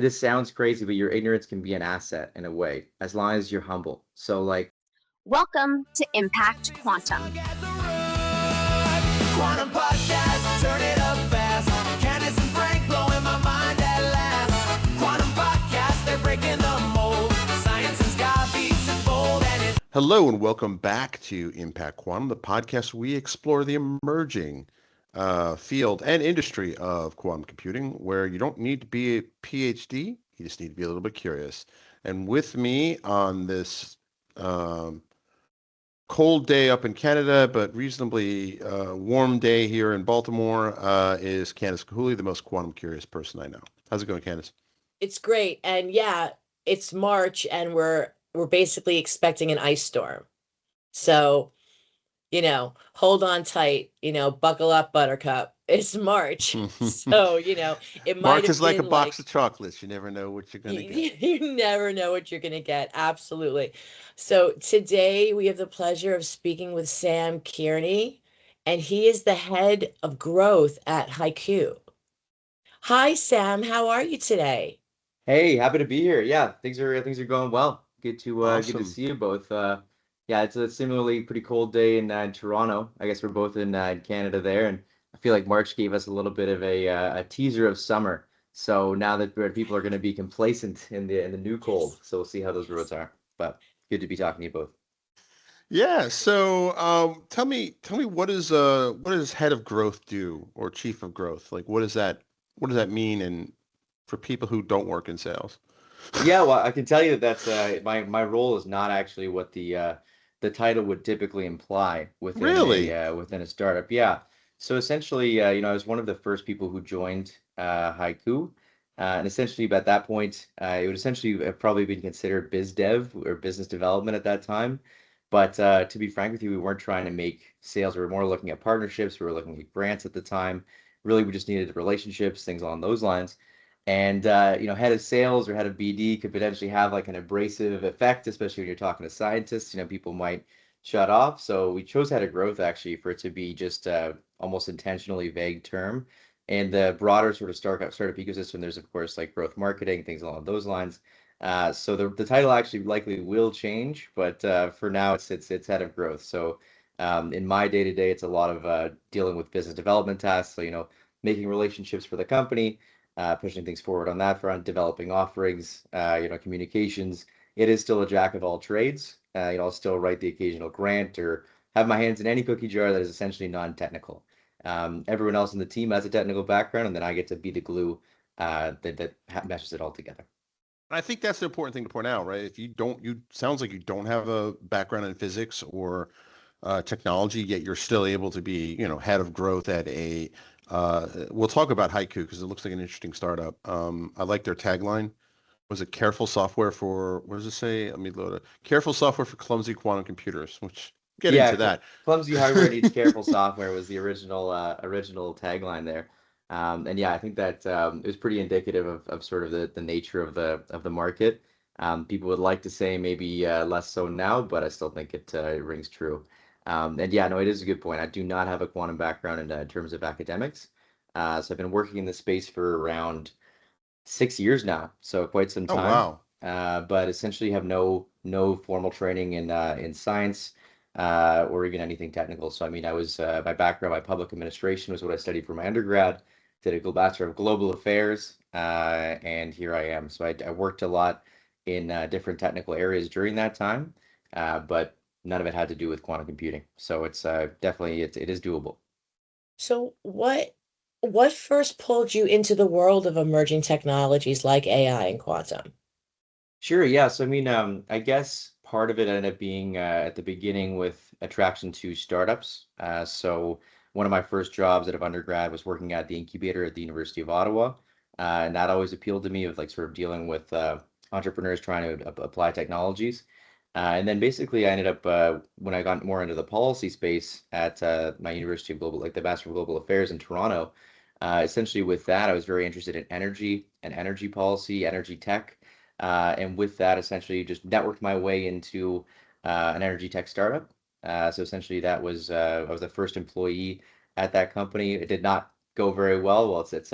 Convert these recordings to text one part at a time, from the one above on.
it sounds crazy, but your ignorance can be an asset in a way, as long as you're humble. So like, Welcome to Impact Quantum. Quantum podcast, turn it up fast. Candice and Frank blowing my mind at last. Quantum podcast, they're breaking the mold. Science and sky beats, it's bold and it's... Hello and welcome back to Impact Quantum, the podcast where we explore the emerging field and industry of quantum computing, where you don't need to be a PhD, you just need to be a little bit curious. And with me on this cold day up in Canada, but reasonably warm day here in Baltimore, is Candice Gillhoolley, the most quantum curious person I know. How's it going, Candice? It's great. And yeah, it's March and we're basically expecting an ice storm. So, hold on tight, buckle up, buttercup. It's March. So, it might March have is like a been box of chocolates. You never know what you're going to get. You never know what you're going to get. Absolutely. So today we have the pleasure of speaking with Sam Kearney, and he is the head of growth at Haiku. Hi, Sam. How are you today? hey, happy to be here. Yeah, things are going well. Good to Awesome. see you both. Yeah, it's a similarly pretty cold day in Toronto. I guess we're both in Canada there, and I feel like March gave us a little bit of a teaser of summer. So now that people are going to be complacent in the new cold, so we'll see how those roads are. But good to be talking to you both. Yeah. So tell me what does head of growth do, or chief of growth? Like what does that mean, and for people who don't work in sales? Yeah, well, I can tell you that that's my role is not actually what the title would typically imply Really? within a startup. Yeah. So essentially, I was one of the first people who joined Haiku, and essentially at that point, it would essentially have probably been considered biz dev or business development at that time. But to be frank with you, we weren't trying to make sales. We were more looking at partnerships. We were looking at grants at the time. Really, we just needed relationships, things along those lines. And head of sales or head of BD could potentially have like an abrasive effect, especially when you're talking to scientists. People might shut off. So we chose head of growth actually for it to be just almost intentionally vague term. And the broader sort of startup ecosystem, there's of course like growth marketing, things along those lines. So the title actually likely will change, but for now it's head of growth. So in my day to day, it's a lot of dealing with business development tasks. So making relationships for the company, pushing things forward on that front, developing offerings, communications. It is still a jack of all trades. I'll still write the occasional grant or have my hands in any cookie jar that is essentially non-technical. Everyone else in the team has a technical background, and then I get to be the glue that meshes it all together. I think that's the important thing to point out, right? If you sounds like you don't have a background in physics or technology, yet you're still able to be, head of growth at a. We'll talk about Haiku because it looks like an interesting startup. I like their tagline. Was it careful software for? What does it say? Let me load it. Careful software for clumsy quantum computers. Which get Yeah, into that. clumsy hardware needs careful software was the original tagline there. And yeah, I think that it was pretty indicative of sort of the nature of the market. People would like to say maybe less so now, but I still think it rings true. And yeah, no, it is a good point. I do not have a quantum background in terms of academics. So I've been working in this space for around 6 years now, so quite some Oh time. wow. But essentially have no formal training in science or even anything technical. So I mean, I was my background, my public administration was what I studied for my undergrad. Did a Bachelor of Global Affairs, and here I am. So I worked a lot in different technical areas during that time, but none of it had to do with quantum computing. So it's definitely it is doable. So what first pulled you into the world of emerging technologies like AI and quantum? Sure, yeah. So I mean, I guess part of it ended up being at the beginning with attraction to startups. So one of my first jobs out of undergrad was working at the incubator at the University of Ottawa, and that always appealed to me of like sort of dealing with entrepreneurs trying to apply technologies. And then basically, I ended up when I got more into the policy space at my University of Global, like the Bachelor of Global Affairs in Toronto. Essentially, with that, I was very interested in energy and energy policy, energy tech. And with that, essentially just networked my way into an energy tech startup. So essentially, that was I was the first employee at that company. It did not go very well. Well, it's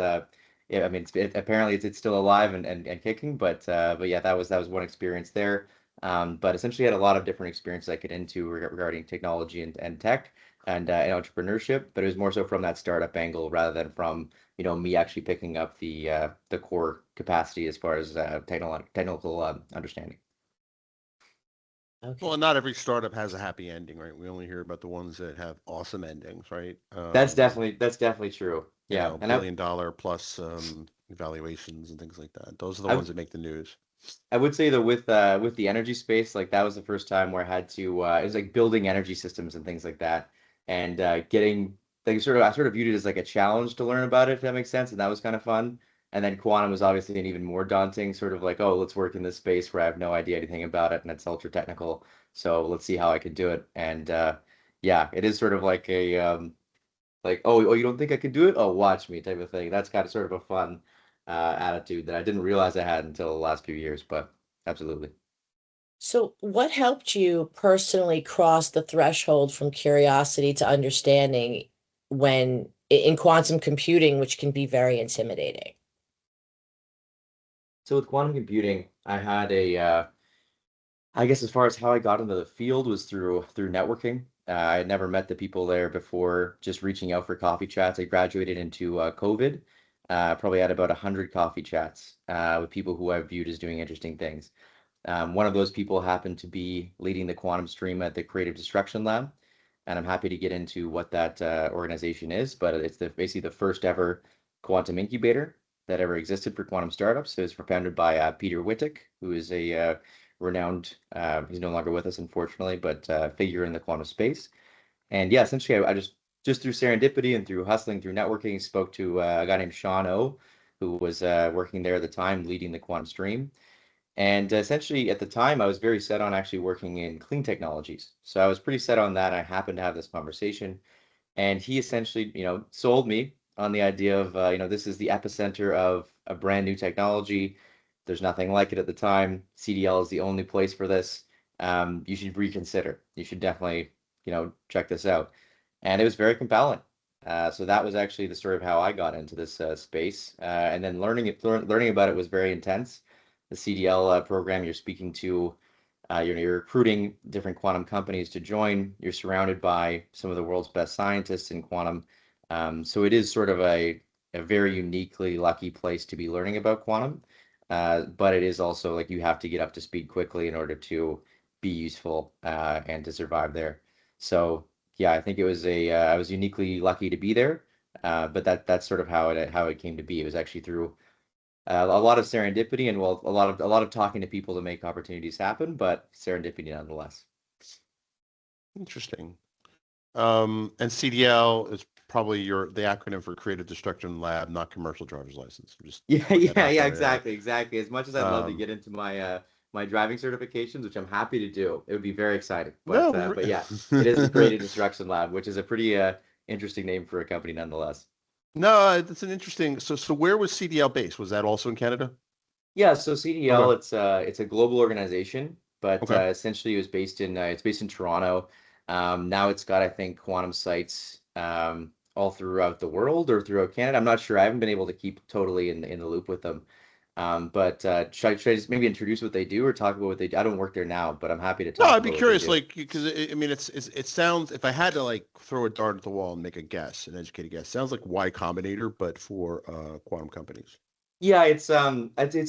yeah, I mean, apparently it's still alive and kicking, but yeah, that was one experience there. But essentially had a lot of different experiences I get into regarding technology and tech and entrepreneurship, but it was more so from that startup angle rather than from, me actually picking up the core capacity as far as technical understanding. Okay. Well, not every startup has a happy ending, right? We only hear about the ones that have awesome endings, right? That's definitely true. Yeah, and Billion dollar plus valuations and things like that. Those are the I ones that make the news. I would say that with the energy space, like that was the first time where I had to it was like building energy systems and things like that, and getting like I sort of viewed it as like a challenge to learn about it, if that makes sense, and that was kind of fun. And then quantum was obviously an even more daunting, sort of like, oh, let's work in this space where I have no idea anything about it and it's ultra technical. So let's see how I can do it. And yeah, it is sort of like a like, oh, you don't think I can do it? Oh, watch me type of thing. That's kind of sort of a fun attitude that I didn't realize I had until the last few years, but absolutely. So, what helped you personally cross the threshold from curiosity to understanding when in quantum computing, which can be very intimidating? So with quantum computing, I had I guess as far as how I got into the field was through networking. I had never met the people there before, just reaching out for coffee chats. I graduated into COVID. Probably had about 100 coffee chats with people who I viewed as doing interesting things. One of those people happened to be leading the quantum stream at the Creative Destruction Lab, and I'm happy to get into what that organization is. But it's basically the first ever quantum incubator that ever existed for quantum startups. It was founded by Peter Wittek, who is a renowned, he's no longer with us, unfortunately, but figure in the quantum space. And yeah, essentially, I just through serendipity and through hustling, through networking, spoke to a guy named Sean O, who was working there at the time, leading the quantum stream. And essentially, at the time, I was very set on actually working in clean technologies. So I was pretty set on that. I happened to have this conversation, and he essentially, sold me on the idea of, this is the epicenter of a brand new technology. There's nothing like it at the time. CDL is the only place for this. You should reconsider. You should definitely, check this out. And it was very compelling. So that was actually the story of how I got into this space. And then learning about it was very intense. The CDL program, you're speaking to, you're recruiting different quantum companies to join. You're surrounded by some of the world's best scientists in quantum. So it is sort of a very uniquely lucky place to be learning about quantum. But it is also like you have to get up to speed quickly in order to be useful and to survive there. So yeah, I think it was I was uniquely lucky to be there. But that's sort of how it came to be. It was actually through a lot of serendipity and well, a lot of talking to people to make opportunities happen, but serendipity nonetheless. Interesting. And CDL is probably the acronym for Creative Destruction Lab, not Commercial Driver's License. Just Yeah, putting that yeah, out yeah, there, exactly. As much as I'd love to Um, get into my driving certifications, which I'm happy to do, it would be very exciting. no, But yeah, it is the Creative Destruction Lab, which is a pretty interesting name for a company nonetheless. no, that's an interesting. So where was CDL based? Was that also in Canada? Yeah, so CDL, Okay. it's a global organization, but Okay. essentially it's based in Toronto. Now it's got, I think, quantum sites all throughout the world or throughout Canada. I'm not sure. I haven't been able to keep totally in the loop with them. But should I just maybe introduce what they do or talk about what they do? I don't work there now, but I'm happy to No, talk I'd be about what they curious, do. like, because I mean, it sounds. If I had to like throw a dart at the wall and make a guess, an educated guess, sounds like Y Combinator, but for quantum companies. Yeah, it's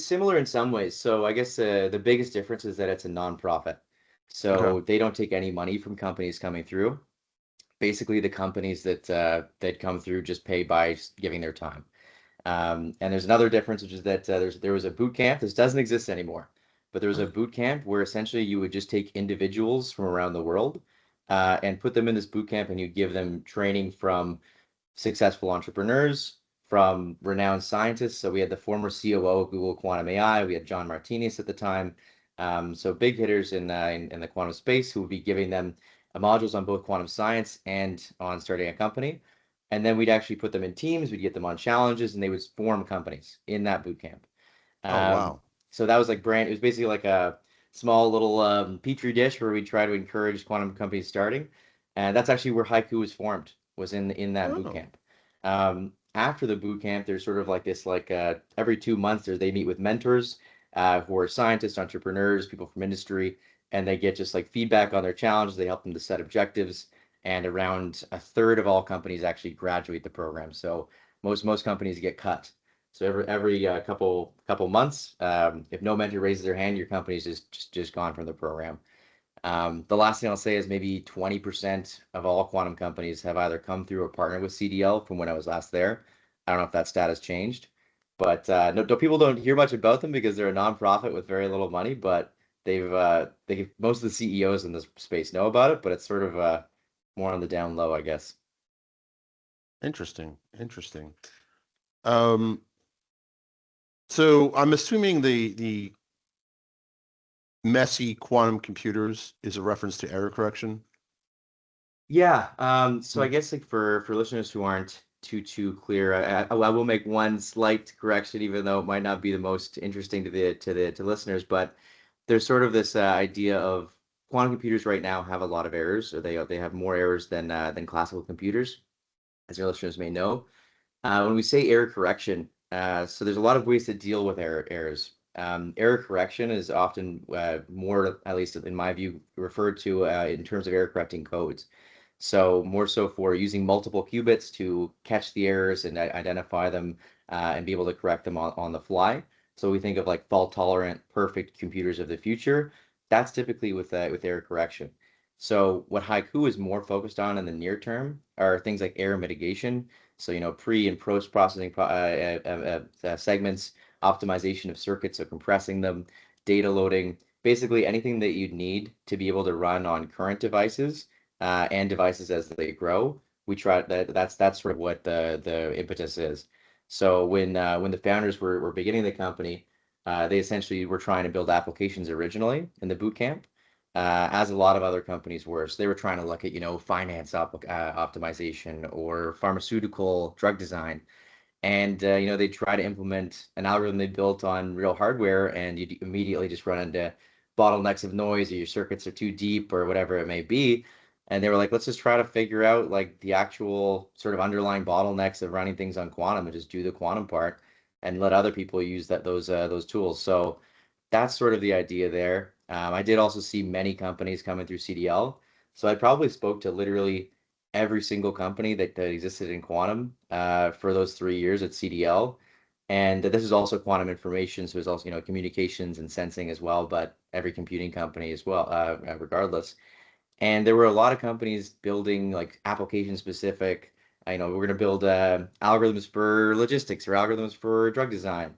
similar in some ways. So I guess the biggest difference is that it's a nonprofit. Okay. So they don't take any money from companies coming through. Basically, the companies that come through just pay by giving their time. And there's another difference, which is that there was a boot camp. This doesn't exist anymore, but there was a boot camp where essentially you would just take individuals from around the world and put them in this boot camp, and you give them training from successful entrepreneurs, from renowned scientists. So we had the former COO of Google Quantum AI. We had John Martinez at the time. So big hitters in the quantum space who would be giving them modules on both quantum science and on starting a company. And then we'd actually put them in teams. We'd get them on challenges, and they would form companies in that boot camp. Oh Um, wow. so that was like brand. It was basically like a small little petri dish where we try to encourage quantum companies starting, and that's actually where Haiku was formed. Was in that boot Oh. camp. after the boot camp, there's sort of like this, like every 2 months, they meet with mentors who are scientists, entrepreneurs, people from industry, and they get just like feedback on their challenges. They help them to set objectives, and around a third of all companies actually graduate the program. So most companies get cut. So every couple months, if no mentor raises their hand, your company's just gone from the program. The last thing I'll say is maybe 20% of all quantum companies have either come through or partnered with CDL from when I was last there. I don't know if that stat has changed, but no, people don't hear much about them because they're a nonprofit with very little money. But most of the CEOs in this space know about it, but it's sort of more on the down low, I guess. Interesting. Interesting. So I'm assuming the messy quantum computers is a reference to error correction. Yeah. So I guess like for listeners who aren't too clear, I will make one slight correction, even though it might not be the most interesting to listeners. But there's sort of this idea of quantum computers right now have a lot of errors, or they have more errors than classical computers, as your listeners may know. When we say error correction, so there's a lot of ways to deal with errors. Error correction is often more, at least in my view, referred to in terms of error correcting codes. So more so for using multiple qubits to catch the errors and identify them and be able to correct them on the fly. So we think of like fault tolerant, perfect computers of the future. That's typically with error correction. So what Haiku is more focused on in the near term are things like error mitigation. So, pre and post processing segments, optimization of circuits, so compressing them, data loading, basically anything that you'd need to be able to run on current devices and devices as they grow. We try that's sort of what the impetus is. So when the founders were beginning the company, they essentially were trying to build applications originally in the boot camp, as a lot of other companies were. So they were trying to look at, finance optimization or pharmaceutical drug design. And, they try to implement an algorithm they built on real hardware, and you immediately just run into bottlenecks of noise, or your circuits are too deep, or whatever it may be. And they were like, let's just try to figure out like the actual sort of underlying bottlenecks of running things on quantum and just do the quantum part and let other people use those tools. So that's sort of the idea there. I did also see many companies coming through CDL. So I probably spoke to literally every single company that existed in quantum for those 3 years at CDL. And this is also quantum information. So it's also, communications and sensing as well, but every computing company as well, regardless. And there were a lot of companies building like application specific, we're going to build algorithms for logistics or algorithms for drug design.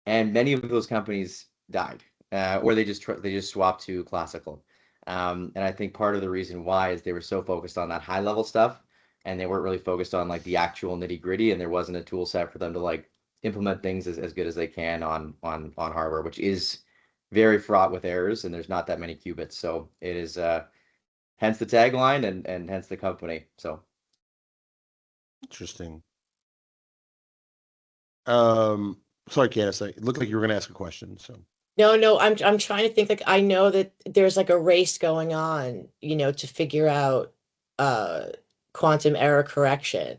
And many of those companies died, or they just swapped to classical. And I think part of the reason why is they were so focused on that high level stuff, and they weren't really focused on like the actual nitty gritty, and there wasn't a tool set for them to like implement things as good as they can on hardware, which is very fraught with errors, and there's not that many qubits. So it is hence the tagline and hence the company. So Interesting. Sorry, Candice, it looked like you were going to ask a question. So No, I'm trying to think. Like, I know that there's like a race going on, to figure out quantum error correction.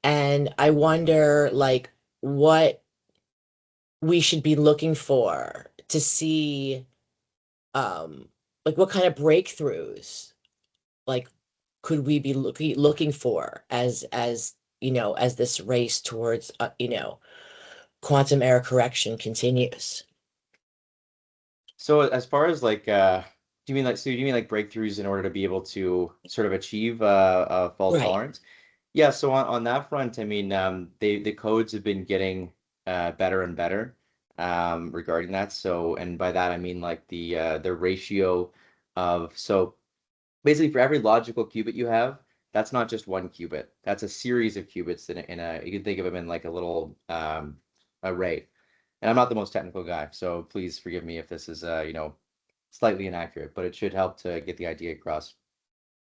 And I wonder like what we should be looking for to see like what kind of breakthroughs like could we be looking for as as this race towards quantum error correction continues. So as far as like, do you mean like breakthroughs in order to be able to sort of achieve fault Right. tolerance? Yeah. So on that front, I mean, the codes have been getting better and better regarding that. So, and by that I mean like the ratio of, so basically for every logical qubit you have, that's not just one qubit. That's a series of qubits in a you can think of them in like a little array. And I'm not the most technical guy, so please forgive me if this is slightly inaccurate, but it should help to get the idea across.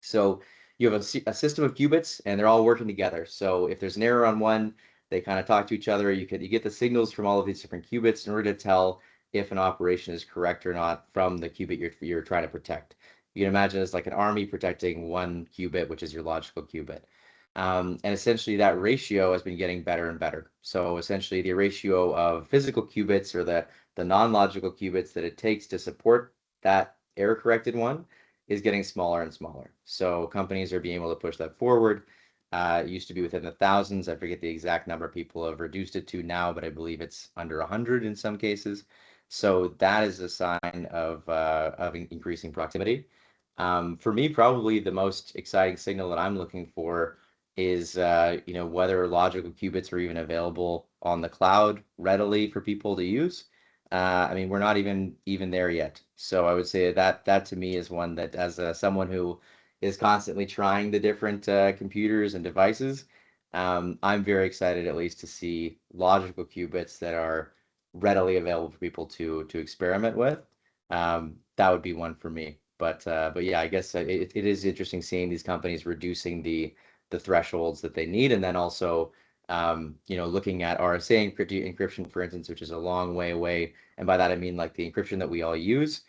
So you have a system of qubits, and they're all working together. So if there's an error on one, they kind of talk to each other. You get the signals from all of these different qubits in order to tell if an operation is correct or not from the qubit you're trying to protect. You can imagine it's like an army protecting one qubit, which is your logical qubit. And essentially that ratio has been getting better and better. So essentially the ratio of physical qubits, or the non-logical qubits that it takes to support that error corrected one, is getting smaller and smaller. So companies are being able to push that forward. It used to be within the thousands. I forget the exact number people have reduced it to now, but I believe it's under 100 in some cases. So that is a sign of increasing proximity. For me, probably the most exciting signal that I'm looking for is whether logical qubits are even available on the cloud readily for people to use. I mean, we're not even there yet. So I would say that to me is one that, as someone who is constantly trying the different computers and devices, I'm very excited at least to see logical qubits that are readily available for people to experiment with. That would be one for me. But yeah, I guess it is interesting seeing these companies reducing the thresholds that they need, and then also looking at RSA encryption, for instance, which is a long way away. And by that I mean like the encryption that we all use.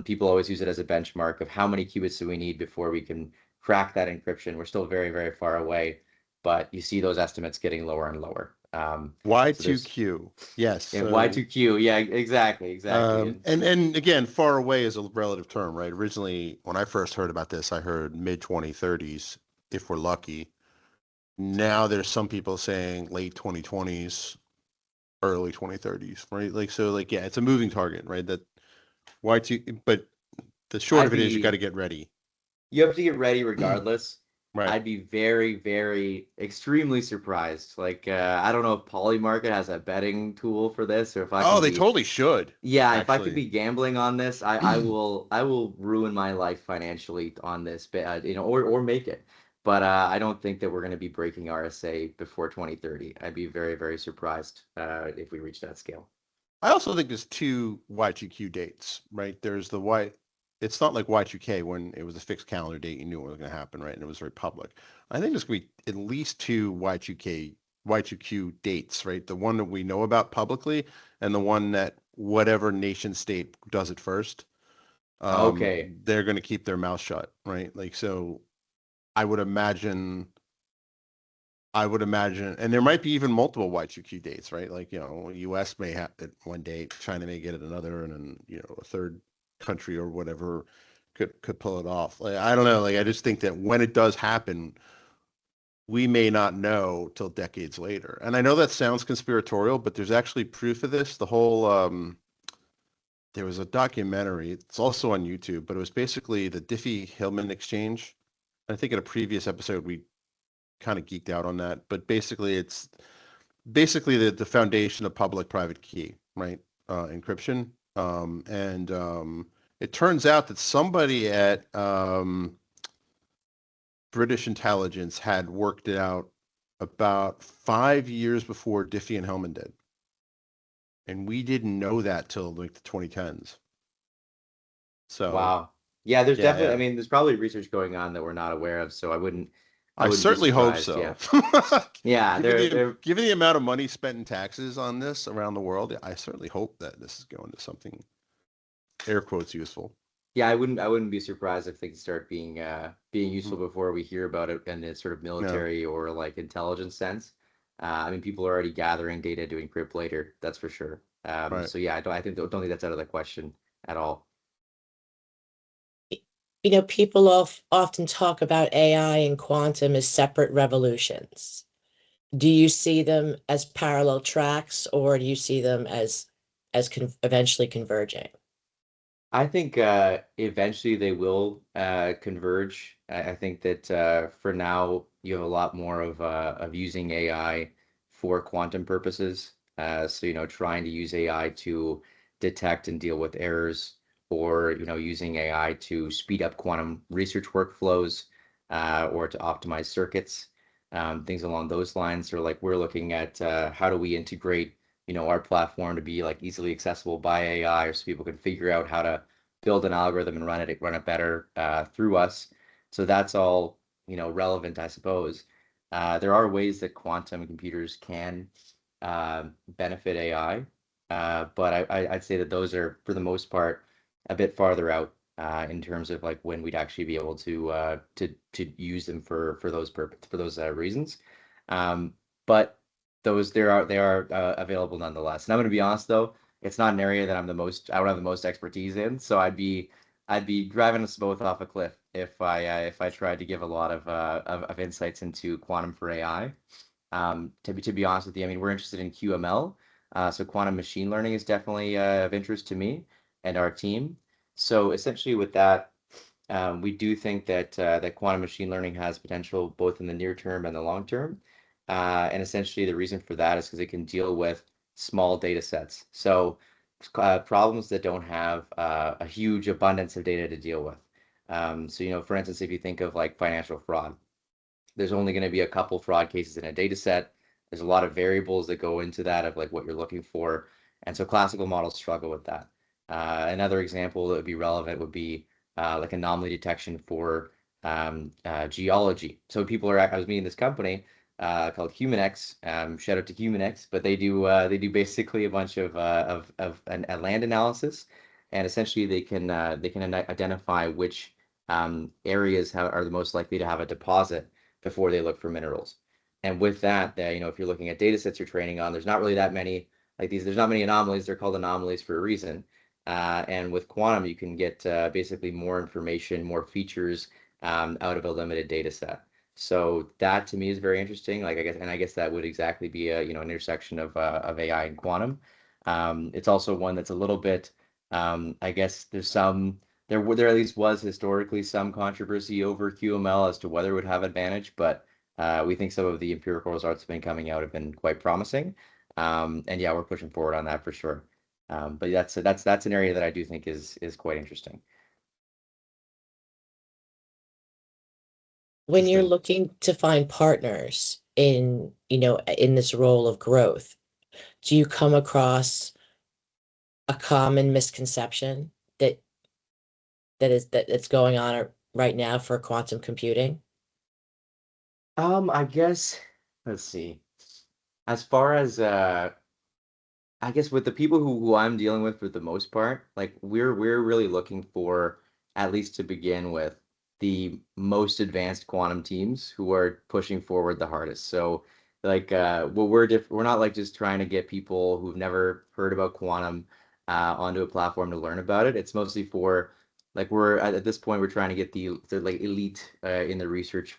People always use it as a benchmark of how many qubits do we need before we can crack that encryption. We're still very, very far away, but you see those estimates getting lower and lower. So there's Y2Q. Yes. and So, Y2Q. Yeah, exactly. and again, far away is a relative term, right? Originally, when I first heard about this, I heard mid 2030s, if we're lucky. Now there's some people saying late 2020s, early 2030s, right? Like, so like, yeah, it's a moving target, right? That Y2, but the short of it is you got to get ready. You have to get ready regardless. Right. I'd be very, very extremely surprised. Like, I don't know if Polymarket has a betting tool for this, or if I Oh, can they be, totally should. yeah, if I could Actually. be gambling on this, I will ruin my life financially on this, or make it. But I don't think that we're going to be breaking RSA before 2030. I'd be very, very surprised if we reach that scale. I also think there's two Y2Q dates, right? There's the Y, it's not like Y2K when it was a fixed calendar date, you knew what was going to happen, right? And it was very public. I think there's going to be at least two Y2Q dates, right? The one that we know about publicly and the one that whatever nation state does it first, Okay. they're going to keep their mouth shut, right? Like, so I would imagine, and there might be even multiple Y2Q dates, right? Like, US may have it one date, China may get it another, and then, a third country or whatever could pull it off. Like, I don't know. Like, I just think that when it does happen, we may not know till decades later. And I know that sounds conspiratorial, but there's actually proof of this. The whole, there was a documentary, it's also on YouTube, but it was basically the Diffie-Hellman exchange. I think in a previous episode, we kind of geeked out on that, but basically it's basically the foundation of public-private key, right? Encryption. And it turns out that somebody at British intelligence had worked it out about 5 years before Diffie and Hellman did. And we didn't know that till like the 2010s. So Wow. Yeah, there's yeah, definitely, yeah. I mean, there's probably research going on that we're not aware of, so I I wouldn't be certainly hope surprised. so. Yeah. Yeah, Given the amount of money spent in taxes on this around the world, I certainly hope that this is going to something air quotes useful. yeah, I wouldn't be surprised if things start being useful before we hear about it in a sort of Yeah. military or like intelligence sense. I mean, people are already gathering data to encrypt later, that's for sure. Right. So yeah, don't think that's out of the question at all. People often talk about AI and quantum as separate revolutions. Do you see them as parallel tracks, or do you see them as eventually converging? I think eventually they will converge. I think that for now you have a lot more of using AI for quantum purposes. So trying to use AI to detect and deal with errors, or using AI to speed up quantum research workflows, or to optimize circuits, things along those lines. Or like we're looking at how do we integrate our platform to be like easily accessible by AI, or so people can figure out how to build an algorithm and run it better through us. So that's all relevant, I suppose. There are ways that quantum computers can benefit AI, but I'd say that those are for the most part a bit farther out. in terms of like when we'd actually be able to use them for those reasons. But they are available nonetheless. And I'm going to be honest though, it's not an area that I don't have the most expertise in. So I'd be driving us both off a cliff if I tried to give a lot of insights into quantum for AI. To be honest with you, I mean, we're interested in QML. So quantum machine learning is definitely of interest to me and our team. So essentially with that, we do think that quantum machine learning has potential both in the near term and the long term. And essentially the reason for that is because it can deal with small data sets. So problems that don't have a huge abundance of data to deal with. So, for instance, if you think of like financial fraud, there's only going to be a couple fraud cases in a data set. There's a lot of variables that go into that of like what you're looking for. And so classical models struggle with that. Another example that would be relevant would be like anomaly detection for geology. So I was meeting this company called HumanX. Shout out to HumanX, but they do basically a bunch of a land analysis, and essentially they can identify which areas are the most likely to have a deposit before they look for minerals. And with that, if you're looking at data sets you're training on, there's not really that many like these. There's not many anomalies. They're called anomalies for a reason. And with quantum, you can get basically more information, more features out of a limited data set. So that to me is very interesting. Like I guess that would exactly be a an intersection of AI and quantum. It's also one that's a little bit. I guess there at least was historically some controversy over QML as to whether it would have advantage, but we think some of the empirical results have been coming out have been quite promising. And yeah, we're pushing forward on that for sure. But that's an area that I do think is quite interesting. When you're Interesting. looking to find partners in this role of growth, do you come across a common misconception that's going on right now for quantum computing? I guess let's see. As far as I guess with the people who I'm dealing with for the most part, like we're really looking for, at least to begin with, the most advanced quantum teams who are pushing forward the hardest. So like well we're not like just trying to get people who've never heard about quantum onto a platform to learn about it. It's mostly for like we're at this point we're trying to get the like elite in the research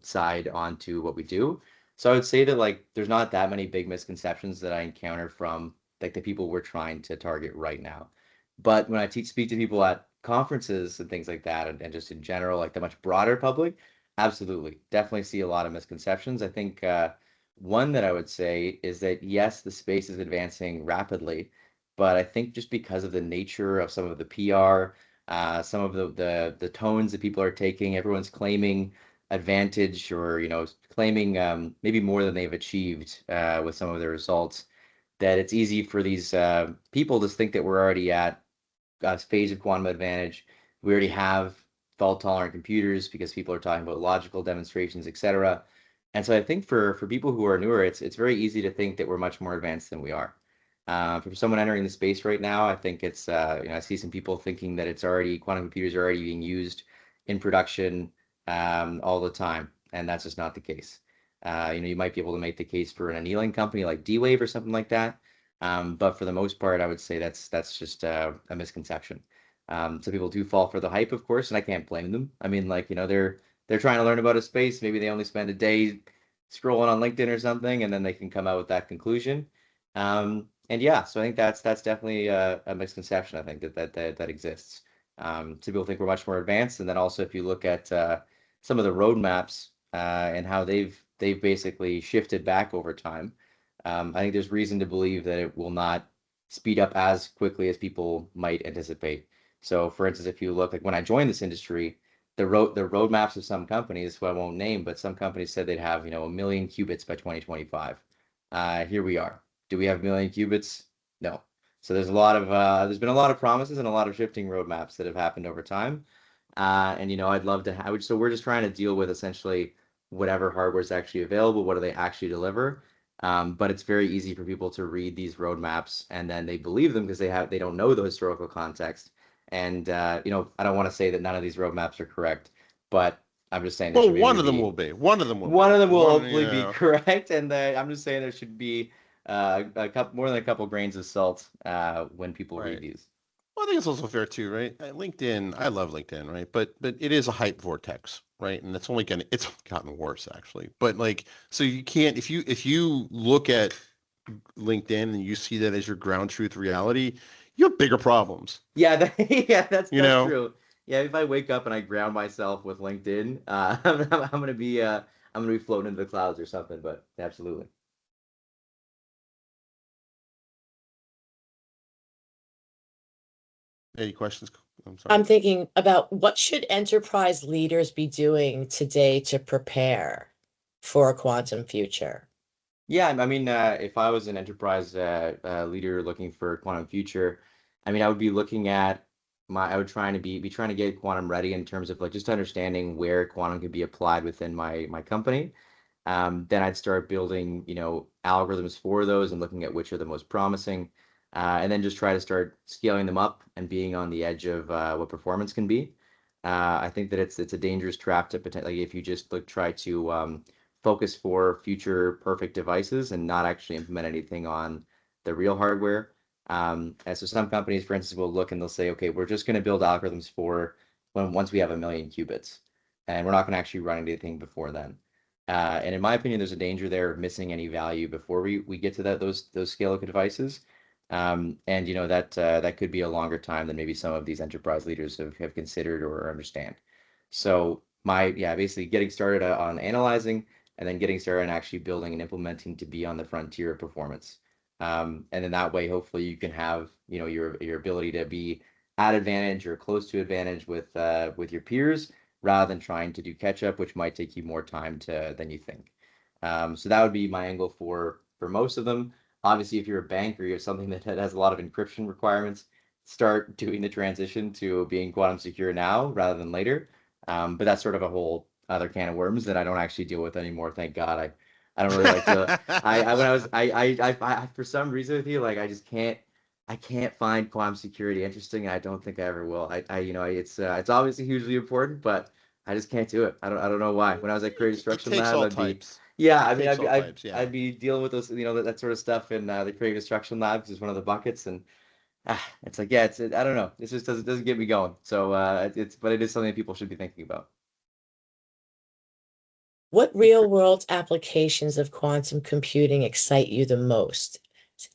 side onto what we do. So I would say that like there's not that many big misconceptions that I encounter from like the people we're trying to target right now. But when I speak to people at conferences and things like that, and just in general, like the much broader public, absolutely, definitely see a lot of misconceptions. I think one that I would say is that yes, the space is advancing rapidly, but I think just because of the nature of some of the PR, some of the tones that people are taking, everyone's claiming advantage or claiming maybe more than they've achieved with some of their results, that it's easy for these people to think that we're already at a phase of quantum advantage. We already have fault tolerant computers because people are talking about logical demonstrations, etc. And so I think for people who are newer, it's very easy to think that we're much more advanced than we are. For someone entering the space right now, I think it's I see some people thinking that quantum computers are already being used in production all the time, and that's just not the case. You might be able to make the case for an annealing company like D-Wave or something like that. But for the most part, I would say that's just a misconception. Some people do fall for the hype, of course, and I can't blame them. I mean, like, they're trying to learn about a space. Maybe they only spend a day scrolling on LinkedIn or something, and then they can come out with that conclusion. And yeah, so I think that's definitely a misconception. I think that exists. Some people think we're much more advanced, and then also if you look at some of the roadmaps and how they've basically shifted back over time. I think there's reason to believe that it will not speed up as quickly as people might anticipate. So, for instance, if you look like when I joined this industry, the roadmaps of some companies, who I won't name, but some companies said they'd have 1 million qubits by 2025. Here we are. Do we have 1 million qubits? No. So there's been a lot of promises and a lot of shifting roadmaps that have happened over time. And I'd love to have. So we're just trying to deal with essentially whatever hardware is actually available. What do they actually deliver? But it's very easy for people to read these roadmaps and then they believe them because they don't know the historical context, And I don't want to say that none of these roadmaps are correct, but I'm just saying there Well, should maybe one of them be will be. One of them will one be. of them will One, hopefully be correct, and I'm just saying there should be a couple more than a couple grains of salt when people read right. these. Well, I think it's also fair too, right? LinkedIn, I love LinkedIn, right? But it is a hype vortex, right? And it's gotten worse actually. But like, so you can't if you look at LinkedIn and you see that as your ground truth reality, you have bigger problems. Yeah, yeah, You that's know, true. Yeah, if I wake up and I ground myself with LinkedIn, I'm gonna be floating into the clouds or something. But absolutely. any questions? I'm sorry. I'm thinking about what should enterprise leaders be doing today to prepare for a quantum future? Yeah, I mean, if I was an enterprise leader looking for a quantum future, I mean, I would be looking at I would trying to be trying to get quantum ready in terms of like just understanding where quantum could be applied within my company. Then I'd start building, algorithms for those and looking at which are the most promising, and then just try to start scaling them up and being on the edge of what performance can be. I think that it's a dangerous trap to potentially if you just try to focus for future perfect devices and not actually implement anything on the real hardware. And so some companies, for instance, will look and they'll say, okay, we're just going to build algorithms for once we have 1 million qubits, and we're not going to actually run anything before then. And in my opinion, there's a danger there of missing any value before we get to those scale devices. And that could be a longer time than maybe some of these enterprise leaders have considered or understand. So basically getting started on analyzing and then getting started on actually building and implementing to be on the frontier of performance. And then that way, hopefully, you can have your ability to be at advantage or close to advantage with your peers rather than trying to do catch up, which might take you more time than you think. So that would be my angle for most of them. Obviously, if you're a bank or you're something that has a lot of encryption requirements, start doing the transition to being quantum secure now rather than later. But that's sort of a whole other can of worms that I don't actually deal with anymore. Thank God. I don't really like to. I when I was I for some reason with you like I can't find quantum security interesting, and I don't think I ever will. It's obviously hugely important, but I just can't do it. I don't know why. When I was at Creative It Destruction takes Lab, all I'd be types. yeah. It I mean, takes all types. Yeah. I'd be dealing with those that sort of stuff in the Creative Destruction Lab because it's one of the buckets, and it's like I don't know. It just doesn't get me going. So but it is something that people should be thinking about. What real world applications of quantum computing excite you the most?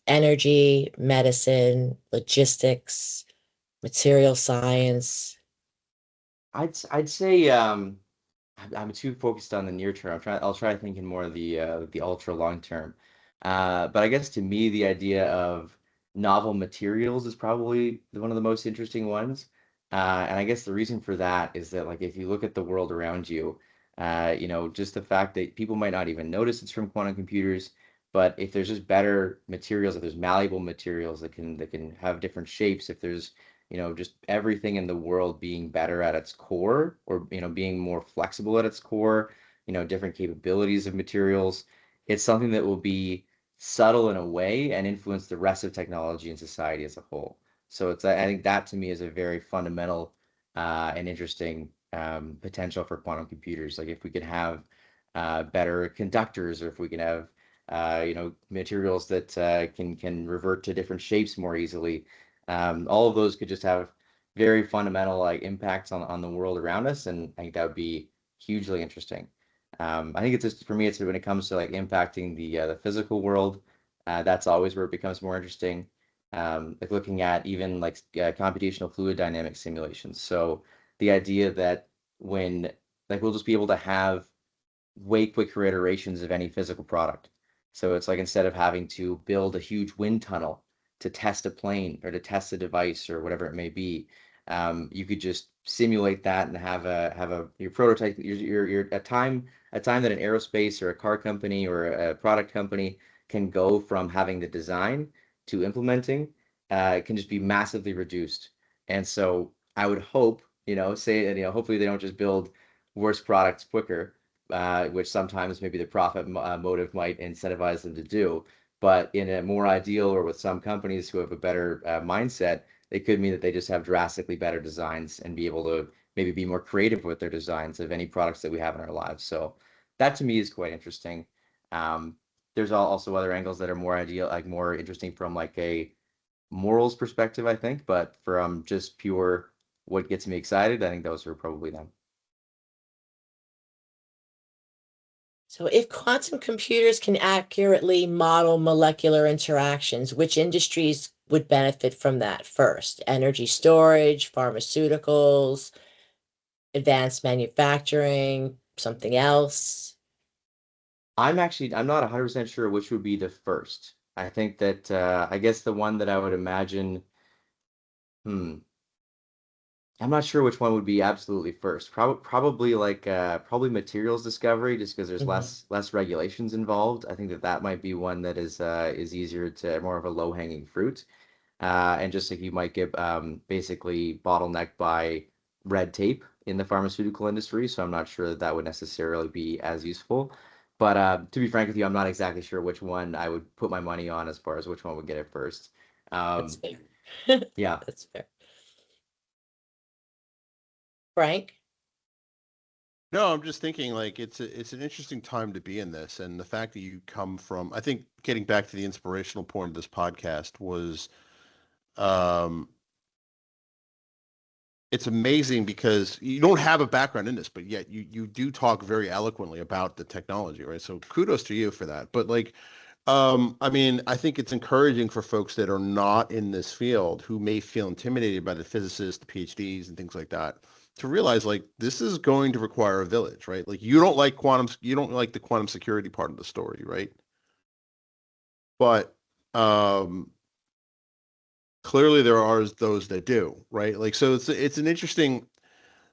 Energy, medicine, logistics, material science. I'd say I'm too focused on the near term. I'll try to think in more of the ultra long term. But I guess to me the idea of novel materials is probably one of the most interesting ones. And I guess the reason for that is that like if you look at the world around you, just the fact that people might not even notice it's from quantum computers, but if there's just better materials, if there's malleable materials that can have different shapes, if there's just everything in the world being better at its core or, being more flexible at its core, different capabilities of materials. It's something that will be subtle in a way and influence the rest of technology and society as a whole. So I think that to me is a very fundamental and interesting potential for quantum computers. Like if we could have better conductors or if we can have materials that can revert to different shapes more easily, all of those could just have very fundamental like impacts on the world around us, and I think that would be hugely interesting. I think it's just for me, it's when it comes to like impacting the physical world, that's always where it becomes more interesting. Like looking at even like computational fluid dynamics simulations. So the idea that when like we'll just be able to have way quicker iterations of any physical product. So it's like instead of having to build a huge wind tunnel to test a plane or to test a device or whatever it may be, you could just simulate that and have your prototype, your a time that an aerospace or a car company or a product company can go from having the design to implementing, can just be massively reduced. And so I would hope, hopefully they don't just build worse products quicker, which sometimes maybe the profit motive might incentivize them to do. But in a more ideal or with some companies who have a better mindset, It could mean that they just have drastically better designs and be able to maybe be more creative with their designs of any products that we have in our lives. So that to me is quite interesting. Um, there's also other angles that are more ideal, like more interesting from like a morals perspective, I think, but from just pure what gets me excited, I think those are probably them. So if quantum computers can accurately model molecular interactions, which industries would benefit from that first? Energy storage, pharmaceuticals, advanced manufacturing, something else? I'm not 100% sure which would be the first. I think that I guess the one that I would imagine, hmm, I'm not sure which one would be absolutely first. Probably like probably materials discovery, just because there's Mhm. less regulations involved. I think that that might be one that is easier to more of a low-hanging fruit. And just like you might get basically bottlenecked by red tape in the pharmaceutical industry. So I'm not sure that that would necessarily be as useful. But to be frank with you, I'm not exactly sure which one I would put my money on as far as which one would get it first. That's Um, fair. yeah. That's fair. Frank? No, I'm just thinking like it's an interesting time to be in this, and the fact that you come from, I think, getting back to the inspirational point of this podcast was, um, it's amazing because you don't have a background in this, but yet you do talk very eloquently about the technology, right? So kudos to you for that. But like, I mean, I think it's encouraging for folks that are not in this field who may feel intimidated by the physicists, the PhDs, and things like that, to realize like this is going to require a village, right? Like you don't like the quantum security part of the story, right? But um, clearly there are those that do, right? Like, so it's an interesting.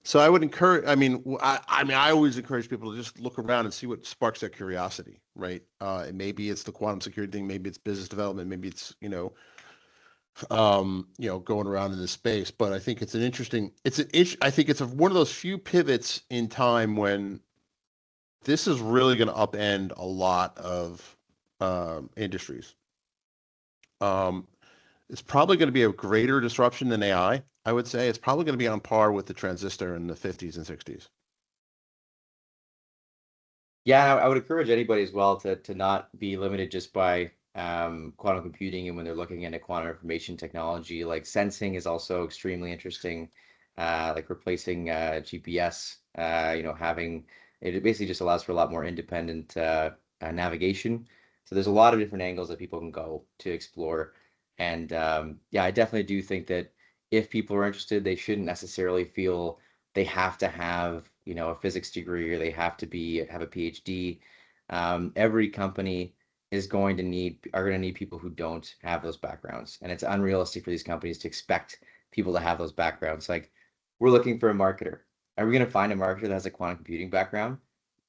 So I would encourage. I mean, I always encourage people to just look around and see what sparks their curiosity, right? And maybe it's the quantum security thing, maybe it's business development, maybe it's going around in this space. But I think it's an interesting. I think it's one of those few pivots in time when this is really going to upend a lot of industries. Um, it's probably going to be a greater disruption than AI. I would say it's probably going to be on par with the transistor in the 50s and 60s. Yeah, I would encourage anybody as well to not be limited just by quantum computing and when they're looking into quantum information technology. Like sensing is also extremely interesting, like replacing GPS, having it basically just allows for a lot more independent navigation. So there's a lot of different angles that people can go to explore. And yeah, I definitely do think that if people are interested, they shouldn't necessarily feel they have to have, a physics degree or they have to have a PhD. Every company are going to need people who don't have those backgrounds, and it's unrealistic for these companies to expect people to have those backgrounds. Like, we're looking for a marketer. Are we going to find a marketer that has a quantum computing background?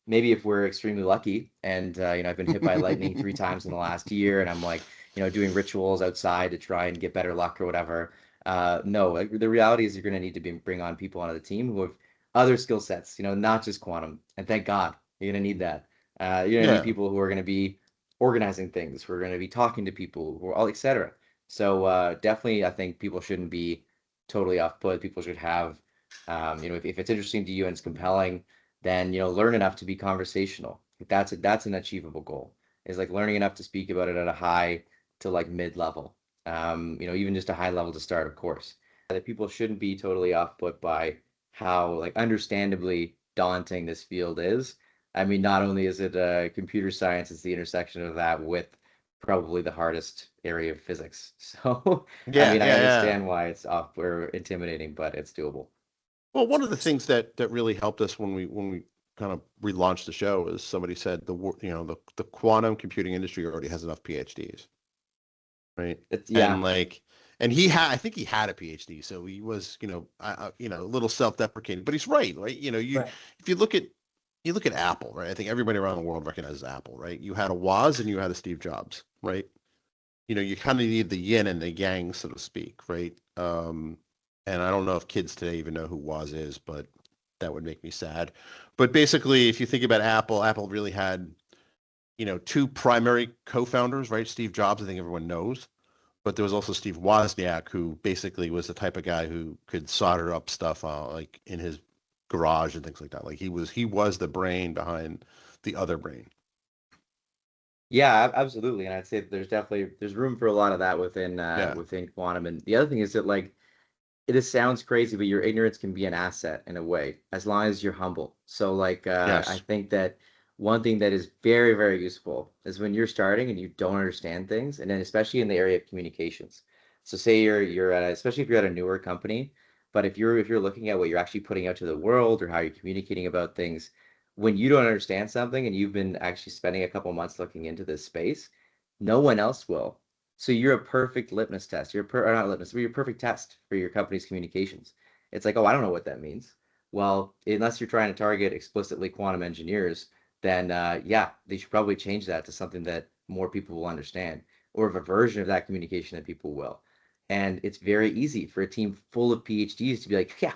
Maybe if we're extremely lucky, and I've been hit by lightning 3 times in the last year, and I'm like, doing rituals outside to try and get better luck or whatever. No, like, the reality is you're going to need to bring on people onto the team who have other skill sets, not just quantum. And thank God, you're going to need that. You're going to need Yeah. people who are going to be organizing things, who are going to be talking to people, who are all, etc. So definitely, I think people shouldn't be totally off put. People should have, if it's interesting to you and it's compelling, then learn enough to be conversational. That's an achievable goal. Is like learning enough to speak about it at a high to like mid level. Even just a high level to start, of course. That people shouldn't be totally off put by how like understandably daunting this field is. I mean, not only is it computer science, it's the intersection of that with probably the hardest area of physics. So, I Yeah, mean, I yeah, yeah. understand why it's off or intimidating, but it's doable. Well, one of the things that really helped us when we kind of relaunched the show is somebody said the quantum computing industry already has enough PhDs, right? It's And yeah, like, I think he had a PhD, so he was, a little self-deprecating, but he's right, right? Right. If you look at Apple, right? I think everybody around the world recognizes Apple, right? You had a Woz and you had a Steve Jobs, right? You kind of need the yin and the yang, so to speak, right? And I don't know if kids today even know who Woz is, but that would make me sad. But basically, if you think about Apple, Apple really had, two primary co-founders, right? Steve Jobs, I think everyone knows. but there was also Steve Wozniak, who basically was the type of guy who could solder up stuff like in his garage and things like that. Like he was the brain behind the other brain. Yeah, absolutely. And I'd say there's room for a lot of that Yeah. within quantum. And the other thing is that like it just sounds crazy, but your ignorance can be an asset in a way, as long as you're humble. So like I Yes. think that one thing that is very, very useful is when you're starting and you don't understand things, and then especially in the area of communications. So say you're at especially if you're at a newer company, but if you're looking at what you're actually putting out to the world or how you're communicating about things, when you don't understand something and you've been actually spending a couple months looking into this space, no one else will. So you're a perfect litmus test. Or not litmus, but you're a perfect test for your company's communications. It's like, oh, I don't know what that means. Well, unless you're trying to target explicitly quantum engineers, then yeah, they should probably change that to something that more people will understand, or of a version of that communication that people will. And it's very easy for a team full of PhDs to be like, yeah,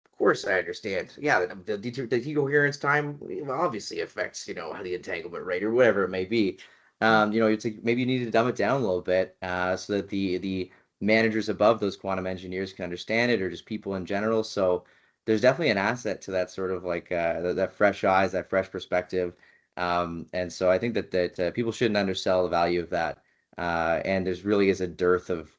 of course I understand. Yeah, the decoherence time obviously affects, how the entanglement rate or whatever it may be. It's like maybe you need to dumb it down a little bit so that the managers above those quantum engineers can understand it, or just people in general. So there's definitely an asset to that sort of like that fresh eyes, that fresh perspective. And so I think that people shouldn't undersell the value of that. And there's really is a dearth of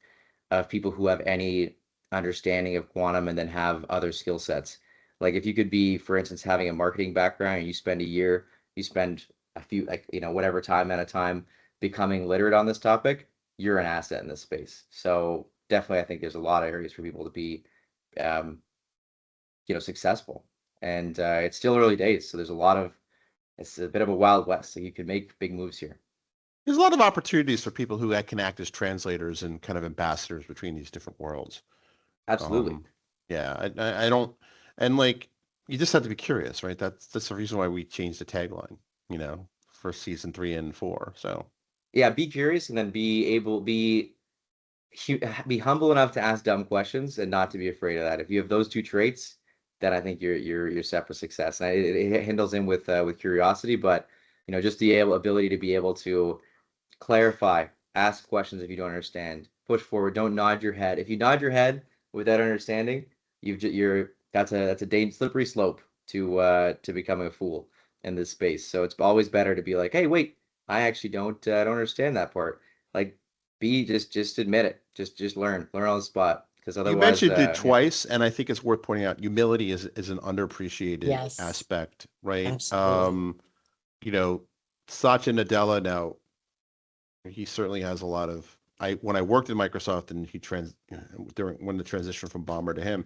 people who have any understanding of quantum and then have other skill sets. Like if you could be, for instance, having a marketing background and you spend a year, you spend a few, like, whatever time at a time becoming literate on this topic, you're an asset in this space. So definitely, I think there's a lot of areas for people to be, um, successful. And it's still early days, so it's a bit of a wild west. So you can make big moves here. There's a lot of opportunities for people who can act as translators and kind of ambassadors between these different worlds. Absolutely. Um, yeah, I don't, and like you just have to be curious, right? That's the reason why we changed the tagline, for season 3 and 4. So Yeah, be curious and then be humble enough to ask dumb questions and not to be afraid of that. If you have those two traits, then I think you're set for success. And it handles in with curiosity, but just the ability to be able to clarify, ask questions if you don't understand, push forward, don't nod your head. If you nod your head without understanding, you're that's a slippery slope to becoming a fool in this space. So it's always better to be like, hey, wait, I actually don't understand that part. Like, be just admit it. Just learn on the spot, because you otherwise, mentioned it yeah, twice, and I think it's worth pointing out humility is an underappreciated Yes, aspect, right? absolutely. You know, Satya Nadella now, he certainly has a lot of when I worked at Microsoft and during when the transition from Bomber to him,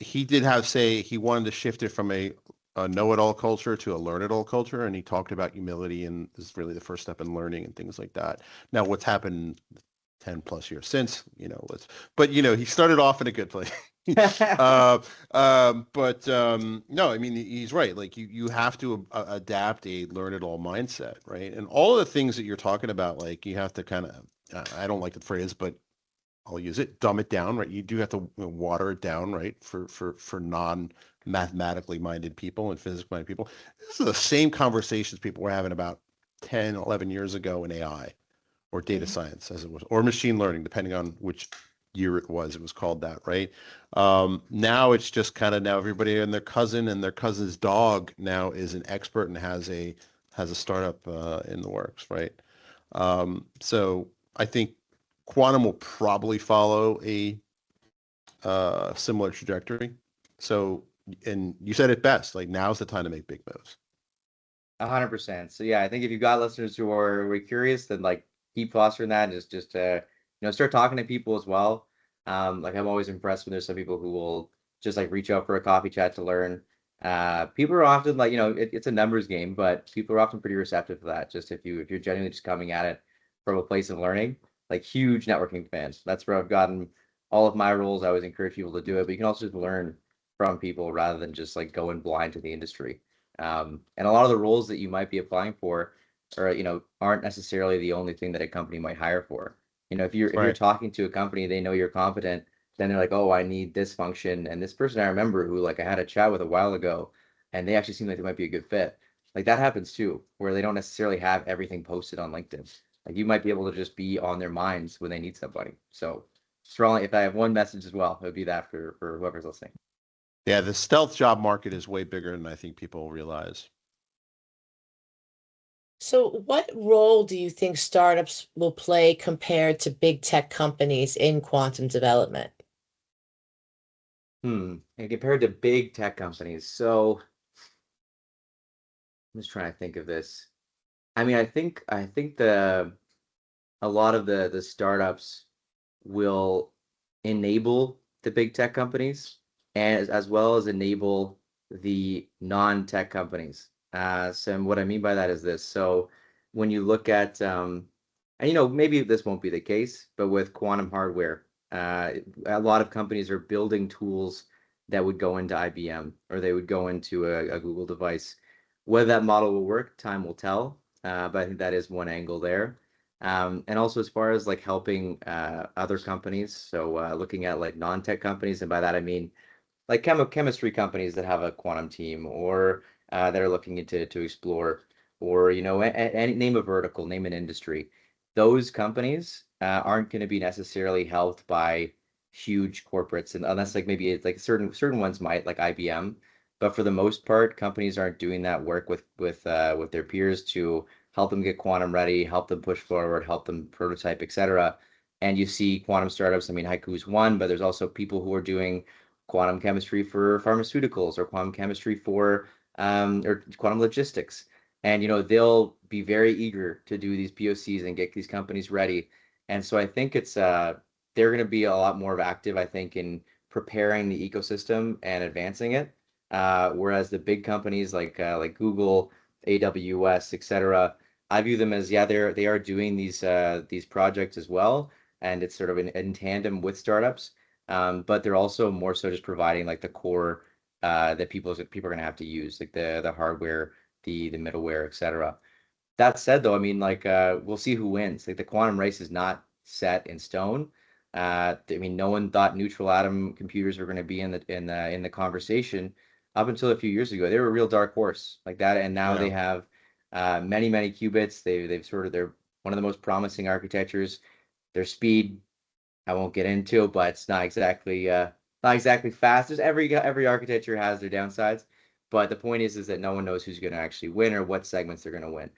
he did say he wanted to shift it from a know-it-all culture to a learn-it-all culture, and he talked about humility, and this is really the first step in learning and things like that. Now, what's happened 10 plus years since, but he started off in a good place. No, I mean, he's right. Like you have to adapt a learn-it-all mindset, right? And all of the things that you're talking about, like you have to kind of, I don't like the phrase, but I'll use it, dumb it down, right? You do have to water it down, right? For non-mathematically minded people and physics minded people. This is the same conversations people were having about 10, 11 years ago in AI or data Mhm. science as it was, or machine learning, depending on which year it was called that, right? Now it's just kind of now everybody and their cousin's dog now is an expert and has a startup in the works, right? So I think quantum will probably follow a similar trajectory. So, and you said it best, like now's the time to make big moves. 100%. So yeah, I think if you've got listeners who are curious, then like keep fostering that. And just start talking to people as well. Like I'm always impressed when there's some people who will just like reach out for a coffee chat to learn. People are often like, it's a numbers game, but people are often pretty receptive to that. Just if you're genuinely just coming at it from a place of learning, like huge networking fans. That's where I've gotten all of my roles. I always encourage people to do it, but you can also just learn from people rather than just like going blind to the industry. And a lot of the roles that you might be applying for are, aren't necessarily the only thing that a company might hire for. If you're Right. talking to a company, they know you're competent, then they're like, oh, I need this function. And this person I remember who like I had a chat with a while ago, and they actually seem like they might be a good fit. Like that happens too, where they don't necessarily have everything posted on LinkedIn. Like you might be able to just be on their minds when they need somebody. So strongly, if I have one message as well, it would be that for whoever's listening. Yeah, the stealth job market is way bigger than I think people realize. So, what role do you think startups will play compared to big tech companies in quantum development? And compared to big tech companies, so I'm just trying to think of this. I mean, I think the a lot of the startups will enable the big tech companies as well as enable the non-tech companies. So what I mean by that is this. So when you look at, and maybe this won't be the case, but with quantum hardware, a lot of companies are building tools that would go into IBM or they would go into a Google device. Whether that model will work, time will tell. But I think that is one angle there. And also as far as like helping other companies, so looking at like non-tech companies, and by that I mean like chemistry companies that have a quantum team or that are looking into to explore, or name a vertical, name an industry. Those companies aren't going to be necessarily helped by huge corporates, and unless like maybe it's like certain ones might, like IBM, but for the most part, companies aren't doing that work with their peers to help them get quantum ready, help them push forward, help them prototype, etc. And you see quantum startups. I mean, Haiku's one, but there's also people who are doing quantum chemistry for pharmaceuticals or quantum chemistry for or quantum logistics. And they'll be very eager to do these POCs and get these companies ready. And so I think it's they're going to be a lot more active, I think, in preparing the ecosystem and advancing it. Whereas the big companies like Google, AWS, etc., I view them as, yeah, they are doing these projects as well, and it's sort of in tandem with startups. But they're also more so just providing like the core that people are going to have to use, like the hardware, the middleware, etc. That said, though, I mean, like we'll see who wins. Like the quantum race is not set in stone. I mean, no one thought neutral atom computers were going to be in the conversation up until a few years ago. They were a real dark horse like that, and now Yeah. they have many qubits. They're one of the most promising architectures. Their speed, I won't get into, but it's not exactly fast. There's every architecture has their downsides, but the point is that no one knows who's going to actually win or what segments they're going to win.